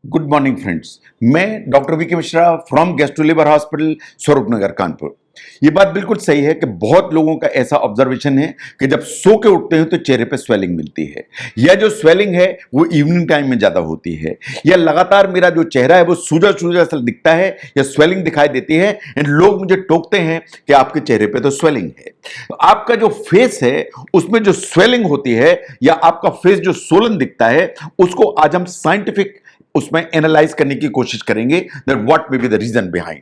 Good morning friends. मैं doctor V के Mishra from gastro liver hospital स्वरूप नगर कानपुर। ये बात बिल्कुल सही है कि बहुत लोगों का ऐसा ऑब्जर्वेशन है कि जब सो के उठते हैं तो चेहरे पे स्वेलिंग मिलती है, या जो स्वेलिंग है वो इवनिंग टाइम में ज्यादा होती है, या लगातार मेरा जो चेहरा है वो सूजा सूजा सा दिखता है या स्वेलिंग दिखाई देती है एंड लोग मुझे टोकते हैं कि आपके चेहरे पे तो स्वेलिंग है। तो आपका जो फेस है उसमें जो स्वेलिंग होती है या आपका फेस जो सोलन दिखता है उसको आज हम साइंटिफिक उसमें एनालाइज करने की कोशिश करेंगे that what may be the reason behind.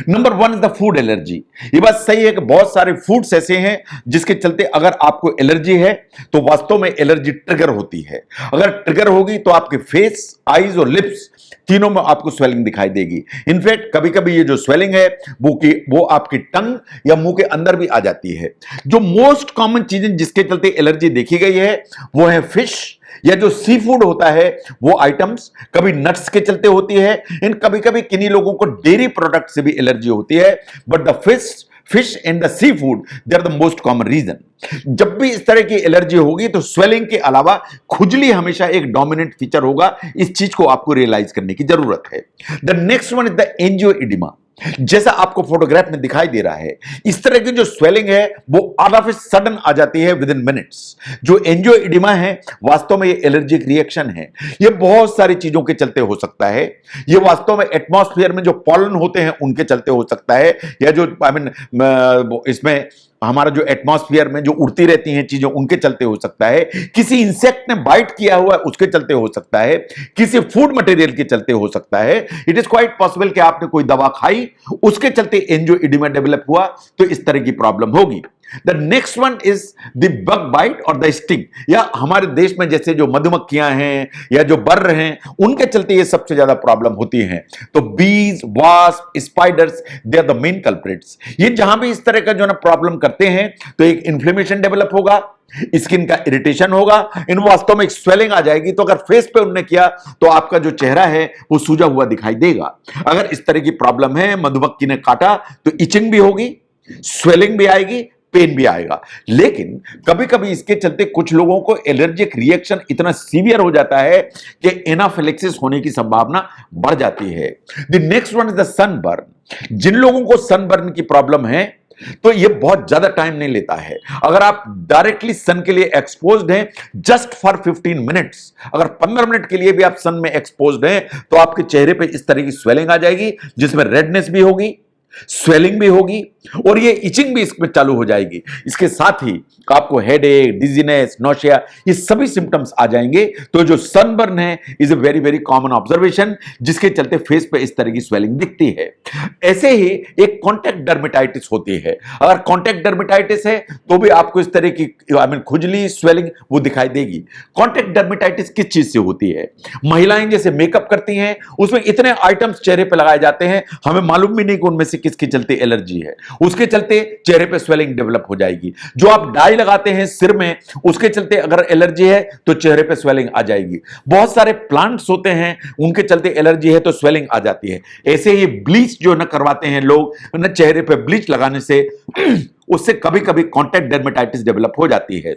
Number one is the food allergy. ये बात सही है कि बहुत सारे फूड्स ऐसे हैं जिसके चलते अगर आपको एलर्जी है तो वास्तव में एलर्जी ट्रिगर होती है। अगर ट्रिगर होगी तो आपके फेस, आईज और लिप्स तीनों में आपको स्वेलिंग दिखाई देगी। इनफैक्ट कभी कभी ये जो स्वेलिंग है वो आपकी टंग या मुंह के अंदर भी आ जाती है। जो मोस्ट कॉमन चीजें जिसके चलते एलर्जी देखी गई है वो है फिश या जो सी फूड होता है वो आइटम्स, कभी नट्स के चलते होती है, इन कभी कभी किन्हीं लोगों को डेयरी प्रोडक्ट से भी एलर्जी होती है। But the fish and the seafood they are the most common reason. जब भी इस तरह की एलर्जी होगी तो स्वेलिंग के अलावा खुजली हमेशा एक डोमिनेंट फीचर होगा। इस चीज को आपको रियलाइज करने की जरूरत है। The next one is the angioedema. जैसा आपको फोटोग्राफ में दिखाई दे रहा है इस तरह की जो स्वेलिंग है वो आउट ऑफ सडन आ जाती है विद इन मिनट्स। जो एंजियोइडिमा है वास्तव में ये एलर्जिक रिएक्शन है। ये बहुत सारी चीजों के चलते हो सकता है। ये वास्तव में एटमॉस्फेयर में जो पॉलन होते हैं उनके चलते हो सकता है, या जो इसमें हमारा जो एटमॉस्फेयर में जो उड़ती रहती हैं चीजें उनके चलते हो सकता है, किसी इंसेक्ट ने बाइट किया हुआ है उसके चलते हो सकता है, किसी फूड मटेरियल के चलते हो सकता है। इट इज क्वाइट पॉसिबल कि आपने कोई दवा खाई उसके चलते एंजियोइडिमा डेवलप हुआ तो इस तरह की प्रॉब्लम होगी। The next one is the bug bite और द स्टिंग, या हमारे देश में जैसे जो मधुमक्खियां हैं या जो बर्र हैं उनके चलते ये सबसे ज्यादा प्रॉब्लम होती है। तो bees, wasp, spiders they are the main culprits. ये जहां भी इस तरह का जो ना प्रॉब्लम करते हैं तो एक इन्फ्लेमेशन डेवलप होगा, स्किन का इरिटेशन होगा, इन वास्तव में एक स्वेलिंग आ जाएगी। तो अगर फेस पे उन्होंने किया तो आपका जो चेहरा है वो सूजा हुआ दिखाई देगा। अगर इस तरह की प्रॉब्लम है, मधुमक्खी ने काटा तो इचिंग भी होगी, स्वेलिंग भी आएगी, पेन भी आएगा। लेकिन कभी कभी इसके चलते कुछ लोगों को एलर्जिक रिएक्शन इतना सीवियर हो जाता है कि एनाफिलेक्सिस होने की संभावना बढ़ जाती है। The next one is the sunburn. जिन लोगों को सनबर्न की प्रॉब्लम है तो ये बहुत ज्यादा टाइम नहीं लेता है। अगर आप डायरेक्टली सन के लिए एक्सपोज्ड हैं जस्ट फॉर 15 मिनट्स, अगर 15 मिनट के लिए भी आप सन में एक्सपोज्ड हैं तो आपके चेहरे पे इस तरह की स्वेलिंग आ जाएगी जिसमें रेडनेस भी होगी, स्वेलिंग भी होगी और ये इचिंग भी इसमें चालू हो जाएगी। इसके साथ ही आपको हेडेक, डिजीनेस, नौशिया ये सभी सिम्टम्स आ जाएंगे। तो जो सनबर्न है is a very very common observation जिसके चलते फेस पे इस तरह की स्वेलिंग दिखती है। ऐसे ही एक कॉन्टैक्ट डर्मेटाइटिस होती है। अगर कॉन्टैक्ट डर्मेटाइटिस है तो भी आपको इस तरह की खुजली, स्वेलिंग वो दिखाई देगी। कॉन्टैक्ट डर्मेटाइटिस किस चीज से होती है? महिलाएं जैसे मेकअप करती हैं उसमें इतने आइटम्स चेहरे पे लगाए जाते हैं, हमें मालूम भी नहीं कि उनमें से किसके चलते एलर्जी है, उसके चलते चेहरे पे स्वेलिंग डेवलप हो जाएगी। जो आप डाई लगाते हैं सिर में उसके चलते अगर एलर्जी है तो चेहरे पे स्वेलिंग आ जाएगी। बहुत सारे प्लांट्स होते हैं उनके चलते एलर्जी है तो स्वेलिंग आ जाती है। ऐसे ही ब्लीच जो न करवाते हैं लोग न, चेहरे पे ब्लीच लगाने से उससे कभी कभी कॉन्टैक्ट डर्मेटाइटिस डेवलप हो जाती है।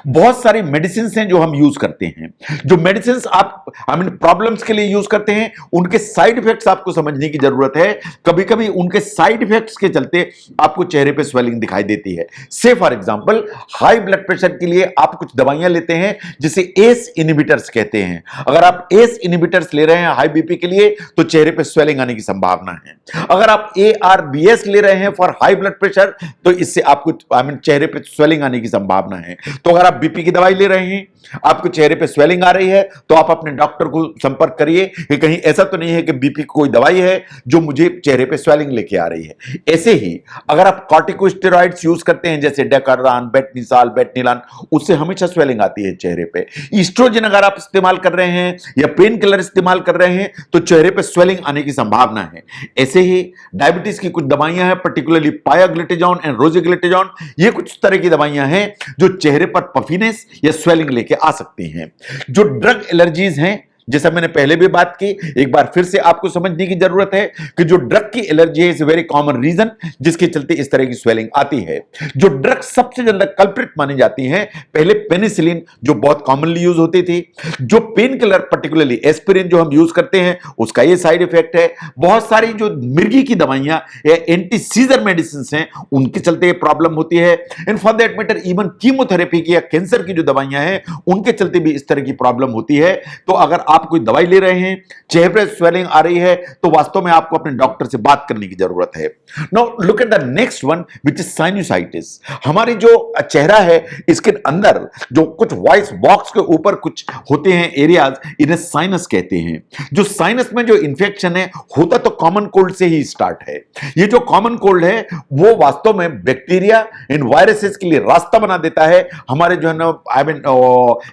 बहुत सारी मेडिसिन हैं जो हम यूज करते हैं। जो मेडिसिन आप प्रॉब्लम्स के लिए यूज करते हैं उनके साइड इफेक्ट्स आपको समझने की जरूरत है। कभी कभी उनके साइड इफेक्ट्स के चलते आपको चेहरे पे स्वेलिंग दिखाई देती है। से for example high blood pressure के लिए आप कुछ दवाइयां लेते हैं जिसे एस इनहिबिटर्स कहते हैं। अगर आप एस इनहिबिटर्स ले रहे हैं हाई बीपी के लिए तो चेहरे पे स्वेलिंग आने की संभावना है। अगर आप ARBS ले रहे हैं फॉर हाई ब्लड प्रेशर तो इससे आपको चेहरे पे स्वेलिंग आने की संभावना है। तो अगर आप बीपी की दवाई ले रहे हैं, आपको चेहरे पे स्वेलिंग आ रही है तो आप अपने डॉक्टर को संपर्क करिए कि कहीं ऐसा तो नहीं है कि बीपी की कोई दवाई है जो मुझे चेहरे पे स्वेलिंग लेके आ रही है। ऐसे ही अगर आप कॉर्टिकोस्टेरॉइड्स यूज करते हैं जैसे डेकार्दान, बेटनिसाल, बेटनिलान, उससे हमेशा स्वेलिंग आती है चेहरे पे। ईस्ट्रोजन अगर आप इस्तेमाल कर रहे हैं या पेन किलर इस्तेमाल कर रहे हैं तो चेहरे पे स्वेलिंग आने की संभावना है। ऐसे ही डायबिटीज की कुछ दवाइयां हैं, पर्टिकुलरली पायाग्लिटिजॉन एंड रोजिग्लिटिजॉन, ये कुछ तरह की दवाइयां हैं जो चेहरे पर पफीनेस या स्वेलिंग लेके आ सकती हैं। जो ड्रग एलर्जीज हैं जैसा मैंने पहले भी बात की, एक बार फिर से आपको समझने की जरूरत है कि जो ड्रग की एलर्जी है इज वेरी कॉमन रीजन जिसके चलते इस तरह की स्वेलिंग आती है। जो ड्रग सबसे ज्यादा कल्प्रिट मानी जाती है, पहले पेनिसिलिन जो बहुत कॉमनली यूज होती थी, जो पेन किलर पर्टिकुलरली एस्पिरिन जो हम यूज करते हैं उसका ये साइड इफेक्ट है। बहुत सारी जो मिर्गी की दवाइयां या एंटी सीजर मेडिसिन हैं उनके चलते ये प्रॉब्लम होती है। In for that matter even chemotherapy की या कैंसर की जो दवाइयां हैं उनके चलते भी इस तरह की प्रॉब्लम होती है। तो अगर आप कोई दवाई ले रहे हैं, चेहरे पर स्वेलिंग आ रही है, तो वास्तव में आपको अपने डॉक्टर से बात करने की जरूरत है। Now look at the next one which is sinusitis. हमारी जो चेहरा है इसके अंदर जो कुछ वॉइस बॉक्स के ऊपर कुछ होते हैं एरियाज, इन्हें साइनस कहते हैं। जो साइनस में जो इंफेक्शन है होता तो कॉमन कोल्ड से ही स्टार्ट है। ये जो कॉमन कोल्ड है वो वास्तव में बैक्टीरिया इन वायरसेस के लिए रास्ता बना देता है हमारे जो है ना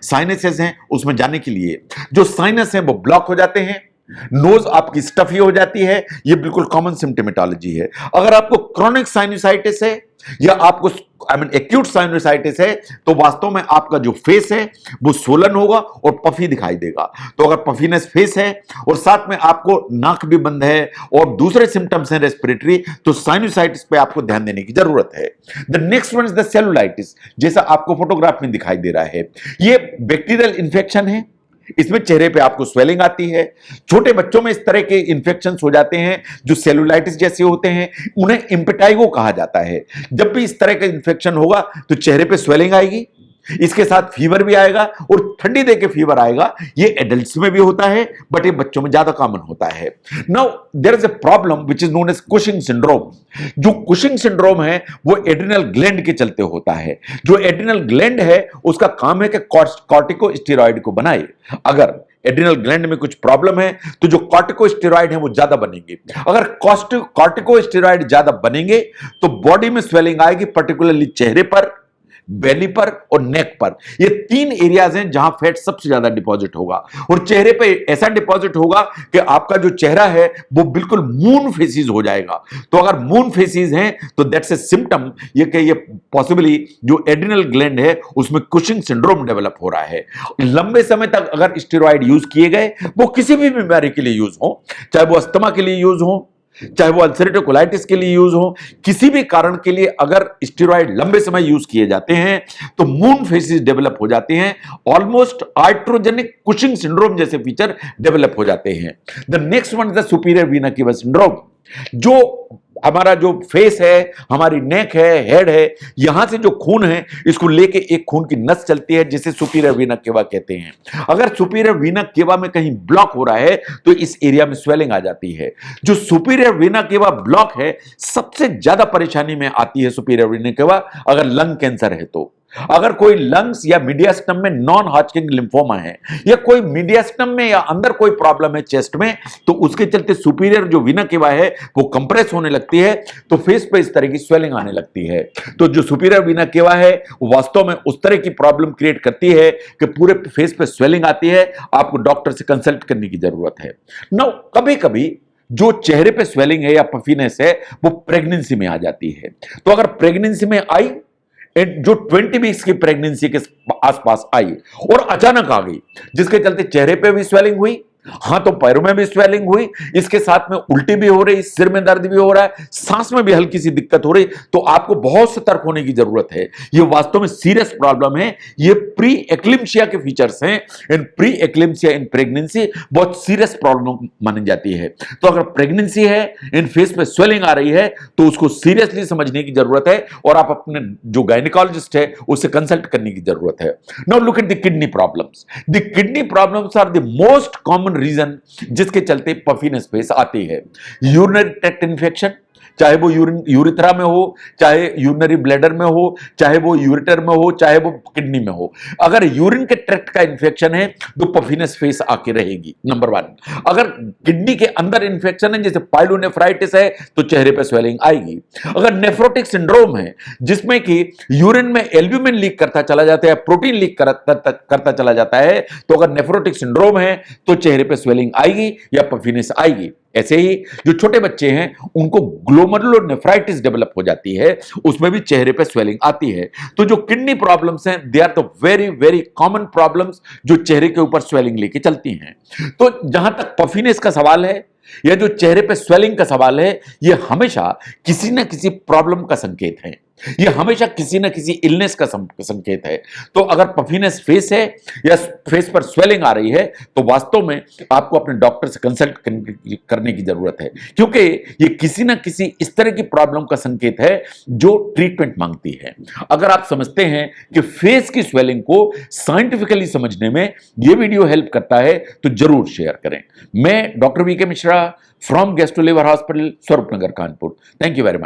साइनसेस हैं उसमें जाने के लिए। जो साइनस है वो ब्लॉक हो जाते हैं, नोज आपकी स्टफी हो जाती है, ये बिल्कुल कॉमन सिम्टोमेटोलॉजी है। अगर आपको क्रोनिक साइनसाइटिस है या आपको एक्यूट साइनसाइटिस है तो वास्तव में आपका जो फेस है वो सोलन होगा और पफी दिखाई देगा। तो अगर पफीनेस फेस है और साथ में आपको नाक भी बंद है और दूसरे सिम्टम्स हैं रेस्पिरेटरी, तो साइनसाइटिस पे आपको ध्यान देने की जरूरत है। The next one is the cellulitis, जैसा आपको फोटोग्राफ में दिखाई दे रहा है। ये बैक्टीरियल इंफेक्शन है, इसमें चेहरे पे आपको स्वेलिंग आती है। छोटे बच्चों में इस तरह के इंफेक्शंस हो जाते हैं जो सेलुलाइटिस जैसे होते हैं, उन्हें इम्पेटाइगो कहा जाता है। जब भी इस तरह का इंफेक्शन होगा तो चेहरे पे स्वेलिंग आएगी, इसके साथ फीवर भी आएगा और ठंडी दे के फीवर आएगा। ये एडल्ट्स में भी होता है बट ये बच्चों में ज्यादा कॉमन होता है। Now there is a problem which is known as Cushing syndrome. जो कुशिंग सिंड्रोम है वो एड्रिनल ग्लैंड के चलते होता है। जो एड्रिनल ग्लैंड है उसका काम है कि कॉर्टिकोस्टेरॉइड को बनाए। अगर एड्रिनल ग्लैंड में कुछ प्रॉब्लम है तो जो कॉर्टिकोस्टेरॉइड है वो ज्यादा बनेंगे। अगर कॉर्टिकोस्टेरॉइड ज्यादा बनेंगे तो बॉडी में स्वेलिंग आएगी, पर्टिकुलरली चेहरे पर, बेली पर और नेक पर। ये तीन एरियाज हैं जहां फैट सबसे ज्यादा डिपॉजिट होगा और चेहरे पे ऐसा डिपॉजिट होगा कि आपका जो चेहरा है वो बिल्कुल मून फेसिस हो जाएगा। तो अगर मून फेसिस हैं तो दैट्स ए सिम्टम ये कि ये पॉसिबली जो एड्रिनल ग्लैंड है उसमें कुशिंग सिंड्रोम डेवलप हो रहा है। लंबे समय तक अगर स्टेरॉइड यूज किए गए, वो किसी भी बीमारी के लिए यूज हो, चाहे वो अस्थमा के लिए यूज हो, चाहे वो अल्सरेटिव कोलाइटिस के लिए यूज हो, किसी भी कारण के लिए अगर स्टेरॉइड लंबे समय यूज किए जाते हैं तो मून फेसिस डेवलप हो जाते हैं। ऑलमोस्ट आर्ट्रोजेनिक कुशिंग सिंड्रोम जैसे फीचर डेवलप हो जाते हैं। The next one is the superior Veena केवा सिंड्रोम। जो हमारा जो फेस है, हमारी नेक है, हेड है, यहां से जो खून है इसको लेके एक खून की नस चलती है जिसे सुपीरियर वीना केवा कहते हैं। अगर सुपीरियर वीना केवा में कहीं ब्लॉक हो रहा है तो इस एरिया में स्वेलिंग आ जाती है। जो सुपीरियर वीना केवा ब्लॉक है सबसे ज्यादा परेशानी में आती है सुपीरियर वीना केवा अगर लंग कैंसर है तो। अगर कोई लंग्स या मीडियास्टम में नॉन हॉजकिन लिम्फोमा है या कोई मीडियास्टम में या अंदर कोई प्रॉब्लम है चेस्ट में, तो उसके चलते सुपीरियर जो वीना केवा है वो कंप्रेस होने लगती है, तो फेस पे इस तरह की स्वेलिंग आने लगती है। तो जो सुपीरियर वीना केवा है वो वास्तव में उस तरह की प्रॉब्लम क्रिएट करती है कि पूरे फेस पे स्वेलिंग आती है। आपको डॉक्टर से कंसल्ट करने की जरूरत है। नाउ कभी कभी जो चेहरे पे स्वेलिंग है या पफीनेस है वो प्रेगनेंसी में आ जाती है। तो अगर प्रेगनेंसी में आई, जो 20 वीक्स की प्रेगनेंसी के आसपास आई और अचानक आ गई, जिसके चलते चेहरे पे भी स्वेलिंग हुई, हाथों पैरों में भी स्वेलिंग हुई, इसके साथ में उल्टी भी हो रही, सिर में दर्द भी हो रहा है, सांस में भी हल्की सी दिक्कत हो रही, तो आपको बहुत सतर्क होने की जरूरत है। ये वास्तव में सीरियस प्रॉब्लम है। ये प्री एक्लिम्सिया के फीचर्स हैं। इन प्री एक्लिम्सिया इन प्रेगनेंसी बहुत सीरियस प्रॉब्लम मानी जाती है। तो अगर प्रेगनेंसी है, इन फेस पे स्वेलिंग आ रही है, तो उसको सीरियसली समझने की जरूरत है और आप अपने जो गायनिकोलॉजिस्ट है उससे कंसल्ट करने की जरूरत है। Now look at the kidney problems. The kidney problems are the most common reason जिसके चलते पफीनेस फेस आती है। यूरिनरी ट्रैक्ट इन्फेक्शन, चाहे वो यूरिथ्रा में हो, चाहे यूरिनरी ब्लैडर में हो, चाहे वो यूरेटर में हो, चाहे वो किडनी में हो। अगर यूरिन के ट्रैक्ट का इन्फेक्शन है तो पफीनेस फेस आके रहेगी, नंबर 1। अगर किडनी के अंदर इन्फेक्शन है जैसे पाइलोनेफ्राइटिस है तो चेहरे पे स्वेलिंग आएगी। अगर नेफ्रोटिक सिंड्रोम है जिसमें कि यूरिन में एल्ब्यूमिन लीक करता चला जाता है, प्रोटीन लीक करता चला जाता है, तो अगर नेफ्रोटिक सिंड्रोम है तो चेहरे पे स्वेलिंग आएगी या पफीनेस आएगी। ऐसे ही जो छोटे बच्चे हैं उनको ग्लोमेरुलोनेफ्राइटिस डेवलप हो जाती है, उसमें भी चेहरे पे स्वेलिंग आती है। तो जो किडनी प्रॉब्लम्स हैं they are the very very common problems जो चेहरे के ऊपर स्वेलिंग लेके चलती हैं। तो जहां तक पफीनेस का सवाल है या जो चेहरे पे स्वेलिंग का सवाल है, ये हमेशा किसी ना किसी प्रॉब्लम का संकेत है, ये हमेशा किसी ना किसी इलनेस का संकेत है। तो अगर पफीनेस फेस है या फेस पर स्वेलिंग आ रही है तो वास्तव में आपको अपने डॉक्टर से कंसल्ट करने की जरूरत है, क्योंकि ये किसी ना किसी इस तरह की प्रॉब्लम का संकेत है जो ट्रीटमेंट मांगती है। अगर आप समझते हैं कि फेस की स्वेलिंग को साइंटिफिकली समझने में ये वीडियो हेल्प करता है तो जरूर शेयर करें। मैं doctor VK Mishra from gastro liver hospital, Swaroopnagar, Kanpur. Thank you very much.